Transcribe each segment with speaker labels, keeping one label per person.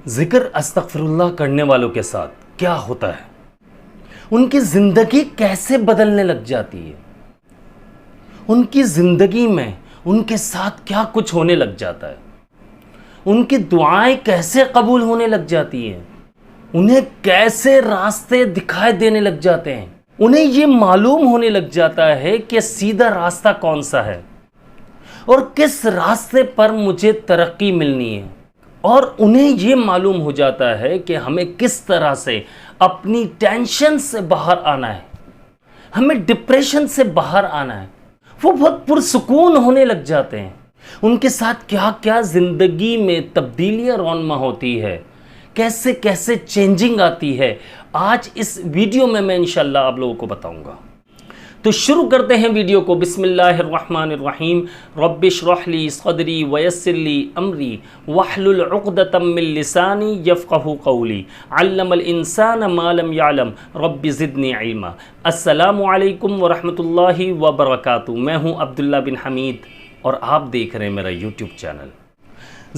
Speaker 1: जिक्र अस्तगफिरुल्लाह करने वालों के साथ क्या होता है, उनकी ज़िंदगी कैसे बदलने लग जाती है, उनकी ज़िंदगी में उनके साथ क्या कुछ होने लग जाता है, उनकी दुआएं कैसे कबूल होने लग जाती हैं, उन्हें कैसे रास्ते दिखाई देने लग जाते हैं, उन्हें ये मालूम होने लग जाता है कि सीधा रास्ता कौन सा है और किस रास्ते पर मुझे तरक्की मिलनी है। और उन्हें ये मालूम हो जाता है कि हमें किस तरह से अपनी टेंशन से बाहर आना है, हमें डिप्रेशन से बाहर आना है। वो बहुत पुरसुकून होने लग जाते हैं। उनके साथ क्या क्या ज़िंदगी में तब्दीलियाँ रौनमा होती है, कैसे कैसे चेंजिंग आती है, आज इस वीडियो में मैं इंशाल्लाह आप लोगों को बताऊंगा। तो शुरू करते हैं वीडियो को। बिस्मिल्लाहिर्रहमानिर्रहीम। रब्बिश्रह ली सदरी वयस्सिर ली अमरी वहलुल उक़दतम मिन लिसानी यफ़क़हू क़ौली अल्लमल इंसान मा लम यअलम रब्बि ज़िदनी इल्मा। अस्सलामु अलैकुम व रहमतुल्लाहि व बरकातुहू। मैं हूँ अब्दुल्ला बिन हमीद और आप देख रहे हैं मेरा यूट्यूब चैनल।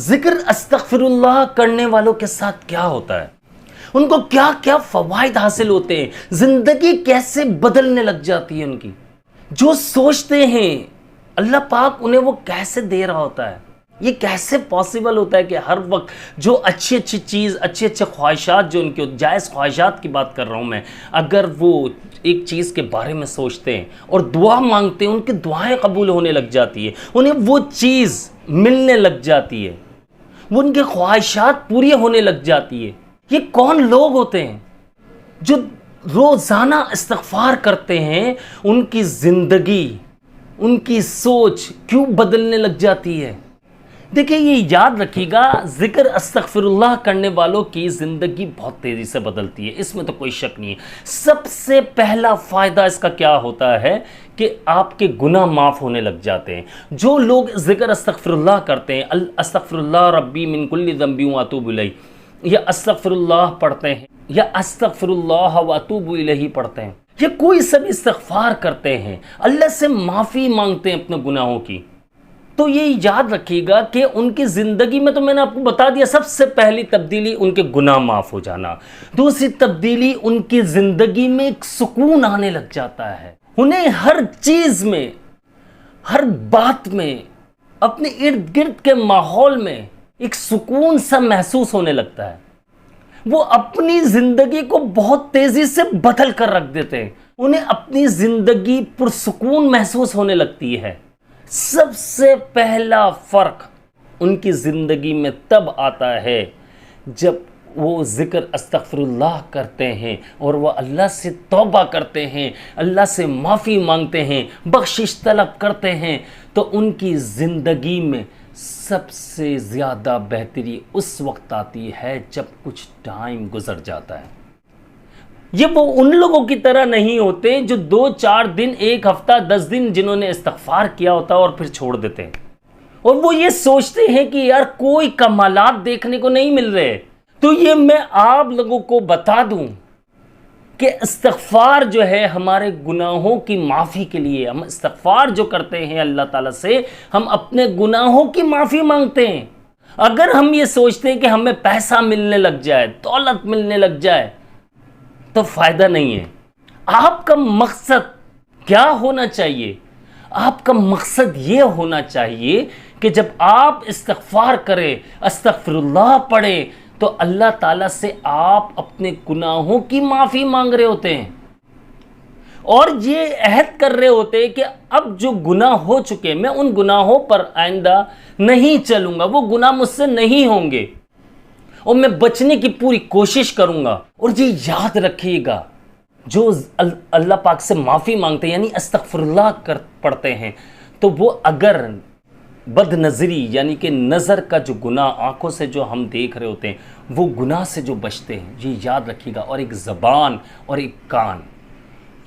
Speaker 1: ज़िक्र अस्तग़फिरुल्लाह करने वालों के साथ क्या होता है, उनको क्या क्या फ़वाइद हासिल होते हैं, ज़िंदगी कैसे बदलने लग जाती है उनकी। जो सोचते हैं अल्लाह पाक उन्हें वो कैसे दे रहा होता है। ये कैसे पॉसिबल होता है कि हर वक्त जो अच्छी अच्छी चीज़, अच्छे अच्छे ख्वाहिशात जो उनके जायज़ ख्वाहिशात की बात कर रहा हूँ मैं, अगर वो एक चीज़ के बारे में सोचते हैं और दुआ मांगते हैं, उनकी दुआएं कबूल होने लग जाती है, उन्हें वो चीज़ मिलने लग जाती है, वो उनके ख्वाहिशात पूरी होने लग जाती है। ये कौन लोग होते हैं जो रोज़ाना इस्तिग़फ़ार करते हैं, उनकी ज़िंदगी, उनकी सोच क्यों बदलने लग जाती है। देखिए, ये याद रखिएगा, ज़िक्र अस्तग़फिरुल्लाह करने वालों की ज़िंदगी बहुत तेज़ी से बदलती है, इसमें तो कोई शक नहीं है। सबसे पहला फ़ायदा इसका क्या होता है कि आपके गुनाह माफ़ होने लग जाते हैं। जो लोग ज़िक्र अस्तग़फिरुल्लाह करते हैं, अस्तग़फिरुल्लाह रब्बी मिन कुल्लि ज़ंबि व अतूबु इलैह, या अस्तग़फिरुल्लाह पढ़ते हैं, या अस्तग़फिरुल्लाह व अतूबु इलैहि पढ़ते हैं, या कोई सब इस्तिग़फ़ार करते हैं, अल्लाह से माफ़ी मांगते हैं अपने गुनाहों की, तो ये याद रखिएगा कि उनकी ज़िंदगी में, तो मैंने आपको बता दिया, सबसे पहली तब्दीली उनके गुनाह माफ़ हो जाना। दूसरी तब्दीली, उनकी ज़िंदगी में एक सुकून आने लग जाता है। उन्हें हर चीज़ में, हर बात में, अपने इर्द गिर्द के माहौल में एक सुकून सा महसूस होने लगता है। वो अपनी ज़िंदगी को बहुत तेज़ी से बदल कर रख देते हैं। उन्हें अपनी ज़िंदगी पुरसुकून महसूस होने लगती है। सबसे पहला फ़र्क उनकी ज़िंदगी में तब आता है जब वो ज़िक्र अस्तग़फिरुल्लाह करते हैं और वह अल्लाह से तौबा करते हैं, अल्लाह से माफ़ी मांगते हैं, बख्शिश तलब करते हैं। तो उनकी ज़िंदगी में सबसे ज़्यादा बेहतरी उस वक्त आती है जब कुछ टाइम गुज़र जाता है। ये वो उन लोगों की तरह नहीं होते जो 2-4 दिन, 1 हफ्ता, 10 दिन जिन्होंने इस्तिग़फ़ार किया होता है और फिर छोड़ देते हैं, और वो ये सोचते हैं कि यार कोई कमालात देखने को नहीं मिल रहे। तो ये मैं आप लोगों को बता दूं कि इस्तिग़फ़ार जो है हमारे गुनाहों की माफ़ी के लिए, हम इस्तिग़फ़ार जो करते हैं अल्लाह ताला से, हम अपने गुनाहों की माफ़ी मांगते हैं। अगर हम ये सोचते हैं कि हमें पैसा मिलने लग जाए, दौलत मिलने लग जाए, तो फ़ायदा नहीं है। आपका मकसद क्या होना चाहिए? आपका मकसद ये होना चाहिए कि जब आप इस्तिग़फ़ार करें, अस्तग़फिरुल्लाह पढ़ें, तो अल्लाह ताला से आप अपने गुनाहों की माफ़ी मांग रहे होते हैं और ये अहद कर रहे होते हैं कि अब जो गुनाह हो चुके, मैं उन गुनाहों पर आइंदा नहीं चलूँगा, वो गुनाह मुझसे नहीं होंगे और मैं बचने की पूरी कोशिश करूँगा। और ये याद रखिएगा, जो अल्लाह पाक से माफ़ी मांगते हैं, यानी अस्तग़फिरुल्लाह पढ़ते हैं, तो वो अगर बदनज़री, यानी कि नज़र का जो गुनाह, आँखों से जो हम देख रहे होते हैं, वो गुनाह से जो बचते हैं, ये याद रखिएगा। और एक ज़बान और एक कान,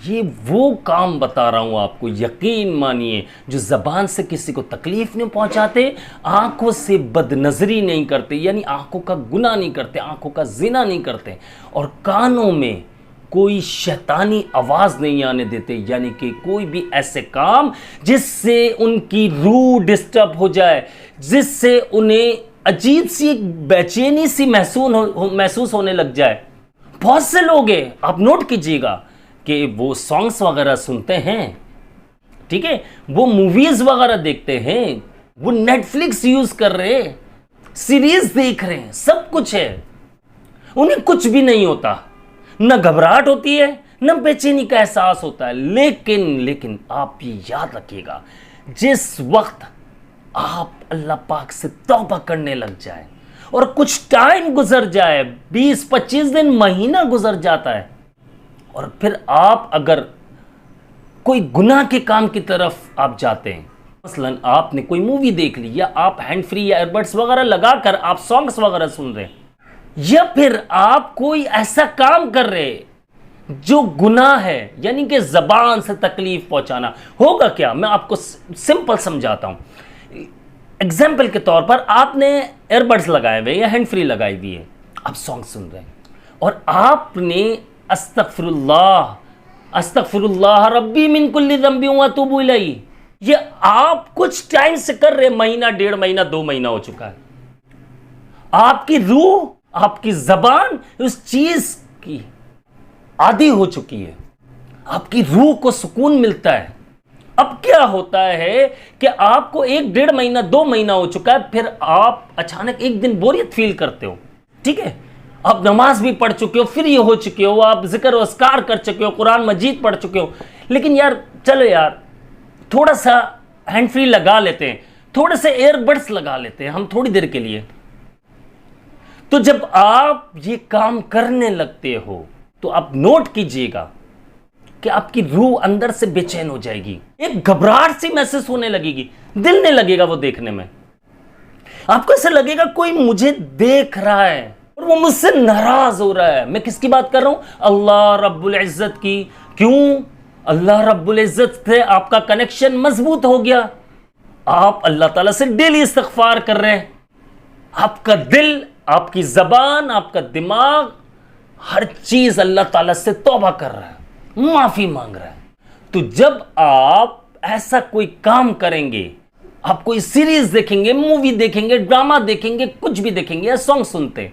Speaker 1: ये वो काम बता रहा हूँ आपको, यकीन मानिए, जो ज़बान से किसी को तकलीफ़ नहीं पहुँचाते, आँखों से बदनज़री नहीं करते, यानी आँखों का गुनाह नहीं करते, आँखों का ज़िना नहीं करते, और कानों में कोई शैतानी आवाज़ नहीं आने देते, यानी कि कोई भी ऐसे काम जिससे उनकी रूह डिस्टर्ब हो जाए, जिससे उन्हें अजीब सी एक बेचैनी सी महसूस होने लग जाए। बहुत से लोग हैं, आप नोट कीजिएगा कि वो सॉन्ग्स वगैरह सुनते हैं, ठीक है, वो मूवीज वगैरह देखते हैं, वो नेटफ्लिक्स यूज कर रहे हैं, सीरीज देख रहे हैं, सब कुछ है, उन्हें कुछ भी नहीं होता, न घबराहट होती है न बेचैनी का एहसास होता है। लेकिन आप ये याद रखिएगा, जिस वक्त आप अल्लाह पाक से तौबा करने लग जाए और कुछ टाइम गुजर जाए, 20-25 दिन, महीना गुजर जाता है, और फिर आप अगर कोई गुनाह के काम की तरफ आप जाते हैं, मसलन आपने कोई मूवी देख ली, या आप हैंड फ्री या एयरबड्स वगैरह लगाकर आप सॉन्ग्स वगैरह सुन रहे हैं, या फिर आप कोई ऐसा काम कर रहे हैं जो गुनाह है, यानी कि जबान से तकलीफ पहुंचाना, होगा क्या, मैं आपको सिंपल समझाता हूं। एग्जाम्पल के तौर पर आपने एयरबड्स लगाए हुए या हैंड फ्री लगाई हुई है, आप सॉन्ग सुन रहे हैं और आपने अस्तगफिरुल्लाह अस्तगफिरुल्लाह रब्बी मिन कुल्ली ज़ंबी व अतूबु इलैहि, ये आप कुछ टाइम से कर रहे, महीना, 1.5 महीना, 2 महीना हो चुका है। आपकी रूह, आपकी जबान उस चीज की आदी हो चुकी है, आपकी रूह को सुकून मिलता है। अब क्या होता है कि आपको 1-1.5 महीना, 2 महीना हो चुका है, फिर आप अचानक एक दिन बोरियत फील करते हो, ठीक है, आप नमाज भी पढ़ चुके हो, फिर ये हो चुके हो, आप जिक्र अस्कार कर चुके हो, कुरान मजीद पढ़ चुके हो, लेकिन यार चलो यार थोड़ा सा हैंड फ्री लगा लेते हैं, थोड़े से एयरबड्स लगा लेते हैं हम थोड़ी देर के लिए। तो जब आप ये काम करने लगते हो तो आप नोट कीजिएगा कि आपकी रूह अंदर से बेचैन हो जाएगी, एक घबराहट सी महसूस होने लगेगी, दिल नहीं लगेगा वो देखने में, आपको ऐसा लगेगा कोई मुझे देख रहा है और वो मुझसे नाराज हो रहा है। मैं किसकी बात कर रहा हूं? अल्लाह रब्बुल इज्जत की। क्यों? अल्लाह रब्बुल इज्जत से आपका कनेक्शन मजबूत हो गया, आप अल्लाह ताला से डेली इस्तिग़फ़ार कर रहे हैं, आपका दिल, आपकी जबान, आपका दिमाग, हर चीज अल्लाह ताला से तौबा कर रहा है, माफी मांग रहा है। तो जब आप ऐसा कोई काम करेंगे, आप कोई सीरीज देखेंगे, मूवी देखेंगे, ड्रामा देखेंगे, कुछ भी देखेंगे या सॉन्ग सुनते,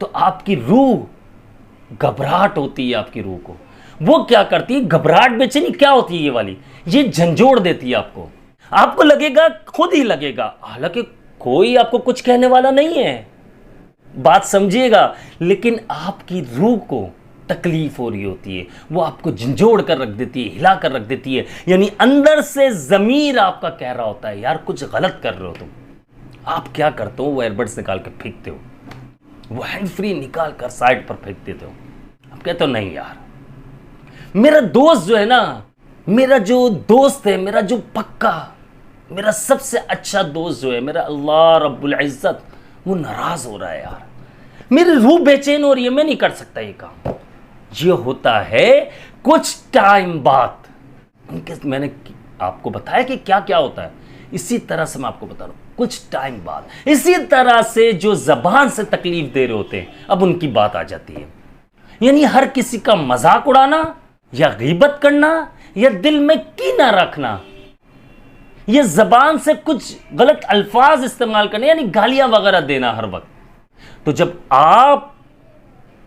Speaker 1: तो आपकी रूह, घबराहट होती है आपकी रूह को, वो क्या करती है, घबराहट बेचैनी क्या होती है, ये वाली, ये झंझोड़ देती है आपको, आपको लगेगा, खुद ही लगेगा, हालांकि कोई आपको कुछ कहने वाला नहीं है, बात समझिएगा, लेकिन आपकी रूह को तकलीफ हो रही होती है, वो आपको झंझोड़ कर रख देती है, हिला कर रख देती है, यानी अंदर से ज़मीर आपका कह रहा होता है यार कुछ गलत कर रहे हो तुम। आप क्या करते हो, वो एयरबड्स निकाल कर फेंकते हो, वो हैंड फ्री निकाल कर साइड पर फेंक देते हो, आप कहते हो नहीं यार, मेरा दोस्त जो है ना, मेरा जो दोस्त है, मेरा जो पक्का, मेरा सबसे अच्छा दोस्त जो है, मेरा अल्लाह रब्बुल इज्जत, वो नाराज हो रहा है यार, मेरी रूह बेचैन हो रही है, मैं नहीं कर सकता ये काम। ये होता है कुछ टाइम बाद। मैंने आपको बताया कि क्या क्या होता है, इसी तरह से मैं आपको बता रहा हूं, कुछ टाइम बाद इसी तरह से जो जबान से तकलीफ दे रहे होते हैं, अब उनकी बात आ जाती है, यानी हर किसी का मजाक उड़ाना या गीबत करना या दिल में कीना रखना, ये जबान से कुछ गलत अल्फाज इस्तेमाल करने, यानी गालियां वगैरह देना हर वक्त। तो जब आप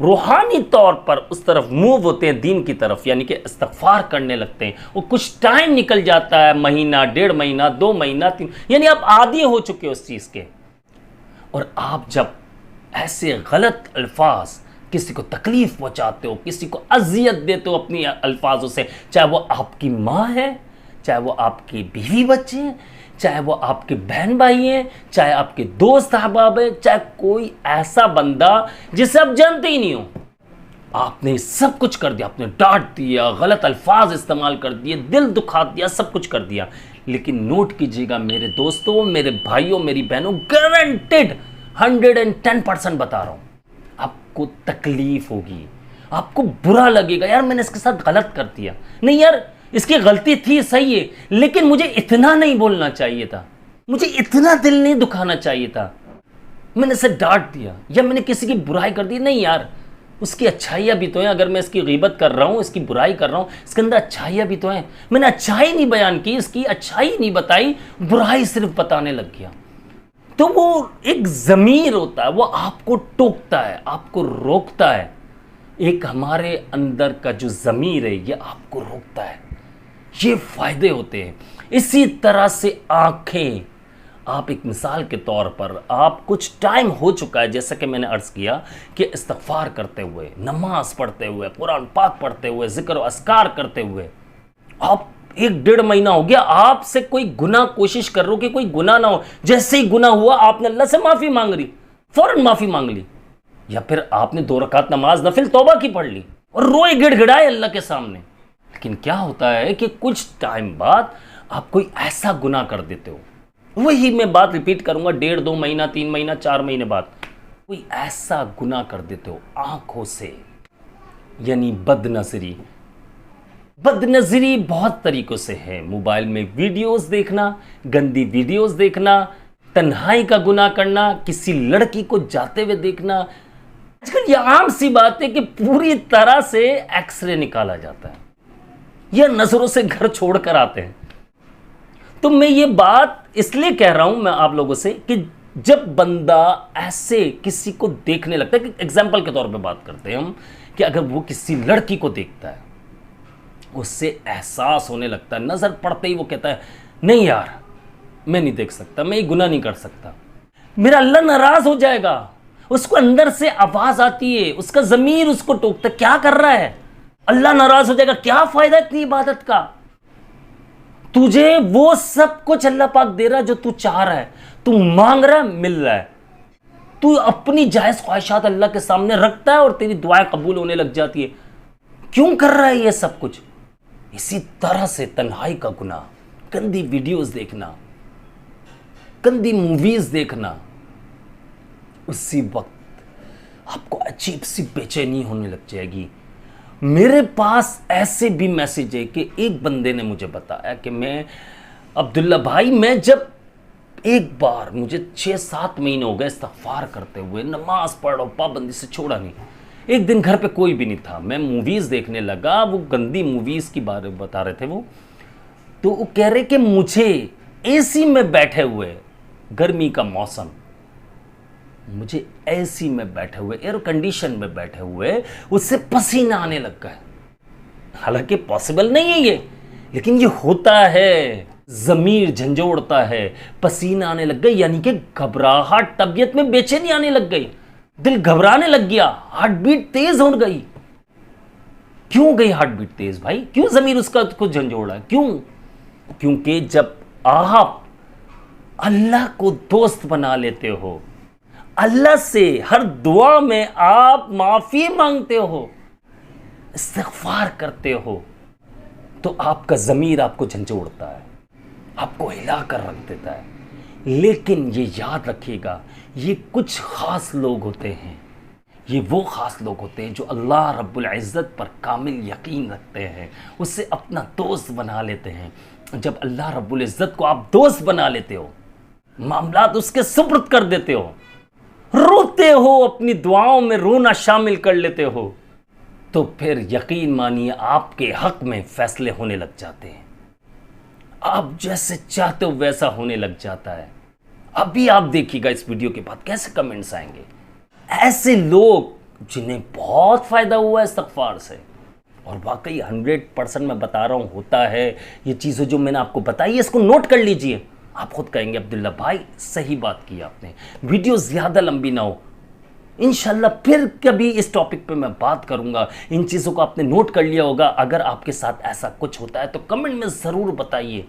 Speaker 1: रूहानी तौर पर उस तरफ मूव होते हैं, दीन की तरफ, यानी कि इस्तिग़फ़ार करने लगते हैं, वो कुछ टाइम निकल जाता है, महीना, 1.5 महीना, 2 महीना, 3, यानी आप आदी हो चुके हो उस चीज़ के, और आप जब ऐसे गलत अल्फाज किसी को तकलीफ पहुंचाते हो, किसी को अजियत देते हो अपनी अल्फाजों से, चाहे वो आपकी माँ है, चाहे वो आपकी बीवी बच्चे हैं, चाहे वो आपके बहन भाई हैं, चाहे आपके दोस्त अहबाब हैं, चाहे कोई ऐसा बंदा जिसे आप जानते ही नहीं हो, आपने सब कुछ कर दिया, आपने डांट दिया, गलत अल्फाज इस्तेमाल कर दिए, दिल दुखा दिया, सब कुछ कर दिया, लेकिन नोट कीजिएगा मेरे दोस्तों, मेरे भाइयों, मेरी बहनों, गारंटेड 110% बता रहा हूं, आपको तकलीफ होगी, आपको बुरा लगेगा, यार मैंने इसके साथ गलत कर दिया, नहीं यार इसकी गलती थी, सही है, लेकिन मुझे इतना नहीं बोलना चाहिए था, मुझे इतना दिल नहीं दुखाना चाहिए था, मैंने इसे डांट दिया या मैंने किसी की बुराई कर दी, नहीं यार उसकी अच्छाइयाँ भी तो हैं, अगर मैं इसकी गीबत कर रहा हूँ, इसकी बुराई कर रहा हूँ, इसके अंदर अच्छाइयाँ भी तो हैं, मैंने अच्छाई नहीं बयान की, इसकी अच्छाई नहीं बताई, बुराई सिर्फ बताने लग गया। तो वो एक ज़मीर होता है, वो आपको टोकता है, आपको रोकता है। एक हमारे अंदर का जो ज़मीर है ये आपको रोकता है। ये फ़ायदे होते हैं। इसी तरह से आँखें, आप एक मिसाल के तौर पर, आप कुछ टाइम हो चुका है जैसा कि मैंने अर्ज़ किया कि इस्तिग़फ़ार करते हुए, नमाज पढ़ते हुए, कुरान पाक पढ़ते हुए, ज़िक्र व अस्कार करते हुए, आप 1-1.5 महीना हो गया, आपसे कोई गुनाह कोशिश कर रहे हो कि कोई गुनाह ना हो। जैसे ही गुनाह हुआ आपने अल्लाह से माफ़ी मांग ली, फ़ौरन माफ़ी मांग ली, या फिर आपने 2 रकात नमाज नफिल तौबा की पढ़ ली और रोए गिड़गिड़ाए अल्लाह के सामने। लेकिन क्या होता है कि कुछ टाइम बाद आप कोई ऐसा गुनाह कर देते हो, वही मैं बात रिपीट करूंगा, 1.5-2 महीना, 3 महीना, 4 महीने बाद कोई ऐसा गुनाह कर देते हो आंखों से, यानी बदनजरी। बदनजरी बहुत तरीकों से है। मोबाइल में वीडियोस देखना, गंदी वीडियोस देखना, तन्हाई का गुनाह करना, किसी लड़की को जाते हुए देखना। आजकल ये आम सी बात है कि पूरी तरह से एक्सरे निकाला जाता है या नजरों से घर छोड़कर आते हैं। तो मैं ये बात इसलिए कह रहा हूं मैं आप लोगों से कि जब बंदा ऐसे किसी को देखने लगता है, कि एग्जाम्पल के तौर पे बात करते हैं हम, कि अगर वो किसी लड़की को देखता है, उससे एहसास होने लगता है, नजर पड़ते ही वो कहता है नहीं यार मैं नहीं देख सकता, मैं ये गुनाह नहीं कर सकता, मेरा अल्लाह नाराज हो जाएगा। उसको अंदर से आवाज आती है, उसका जमीर उसको टोकता, क्या कर रहा है, अल्लाह नाराज हो जाएगा, क्या फायदा इतनी इबादत का, तुझे वो सब कुछ अल्लाह पाक दे रहा है जो तू चाह रहा है, तू मांग रहा है मिल रहा है, तू अपनी जायज ख्वाहिशात अल्लाह के सामने रखता है और तेरी दुआएं कबूल होने लग जाती है। क्यों कर रहा है ये सब कुछ? इसी तरह से तन्हाई का गुनाह, गंदी वीडियोस देखना, गंदी मूवीज देखना, उसी वक्त आपको अजीब सी बेचैनी होने लग जाएगी। मेरे पास ऐसे भी मैसेज है कि एक बंदे ने मुझे बताया कि मैं अब्दुल्ला भाई, मैं जब एक बार, मुझे 6-7 महीने हो गए इस्तिग़फ़ार करते हुए, नमाज पढ़ रहा हूं, पाबंदी से छोड़ा नहीं। एक दिन घर पे कोई भी नहीं था, मैं मूवीज़ देखने लगा, वो गंदी मूवीज़ की बारे बता रहे थे वो, तो वो कह रहे कि मुझे एसी में बैठे हुए, गर्मी का मौसम, मुझे एसी में बैठे हुए, एयर कंडीशन में बैठे हुए उससे पसीना आने लग गया। हालांकि पॉसिबल नहीं है ये, लेकिन ये होता है, ज़मीर झंझोड़ता है, पसीना आने लग गई, यानी कि घबराहट, तबीयत में बेचैनी आने लग गई, दिल घबराने लग गया, हार्ट बीट तेज हो गई। क्यों गई हार्ट बीट तेज भाई? क्यों ज़मीर उसका कुछ झंझोड़ा है? क्यों? क्योंकि जब आप अल्लाह को दोस्त बना लेते हो, अल्लाह से हर दुआ में आप माफ़ी मांगते हो, इस्तिग़फ़ार करते हो, तो आपका ज़मीर आपको झंझोड़ता है, आपको हिला कर रख देता है। लेकिन ये याद रखिएगा, ये कुछ ख़ास लोग होते हैं, ये वो ख़ास लोग होते हैं जो अल्लाह रब्बुल इज़्ज़त पर कामिल यकीन रखते हैं, उससे अपना दोस्त बना लेते हैं। जब अल्लाह रब्बुल इज़्ज़त को आप दोस्त बना लेते हो, मामलात उसके सुपुर्द कर देते हो, रोते हो, अपनी दुआओं में रोना शामिल कर लेते हो, तो फिर यकीन मानिए आपके हक़ में फ़ैसले होने लग जाते हैं। आप जैसे चाहते हो वैसा होने लग जाता है। अभी आप देखिएगा इस वीडियो के बाद कैसे कमेंट्स आएंगे। ऐसे लोग जिन्हें बहुत फ़ायदा हुआ है इस्तिग़फ़ार से, और वाकई 100% मैं बता रहा हूँ होता है। ये चीज़ें जो मैंने आपको बताई है, इसको नोट कर लीजिए। आप खुद कहेंगे अब्दुल्ला भाई सही बात की आपने, वीडियो ज़्यादा लंबी ना हो, इंशाल्लाह फिर कभी इस टॉपिक पे मैं बात करूंगा। इन चीज़ों को आपने नोट कर लिया होगा। अगर आपके साथ ऐसा कुछ होता है तो कमेंट में ज़रूर बताइए,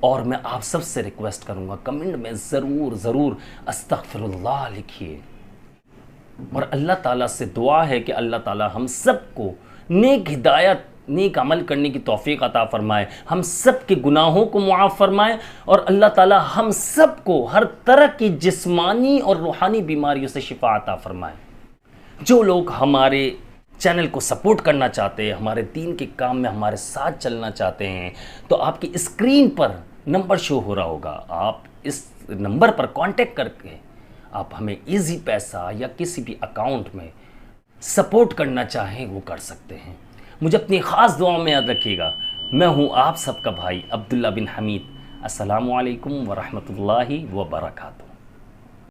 Speaker 1: और मैं आप सबसे रिक्वेस्ट करूंगा कमेंट में ज़रूर अस्तग़फ़िरुल्लाह लिखिए। और अल्लाह ताला से दुआ है कि अल्लाह ताला हम सबको नेक हिदायत, नेक अमल करने की तौफीक अता फरमाए, हम सब के गुनाहों को मुआफ़ फरमाए, और अल्लाह ताला हम सब को हर तरह की जिस्मानी और रूहानी बीमारियों से शिफा अता फरमाए। जो लोग हमारे चैनल को सपोर्ट करना चाहते हैं, हमारे दीन के काम में हमारे साथ चलना चाहते हैं, तो आपकी स्क्रीन पर नंबर शो हो रहा होगा, आप इस नंबर पर कांटेक्ट करके आप हमें इजी पैसा या किसी भी अकाउंट में सपोर्ट करना चाहें वो कर सकते हैं। मुझे अपनी ख़ास दुआओं में याद रखिएगा। मैं हूँ आप सबका भाई अब्दुल्ला बिन हमीद। अस्सलामु अलैकुम व रहमतुल्लाहि व बरकातुहू।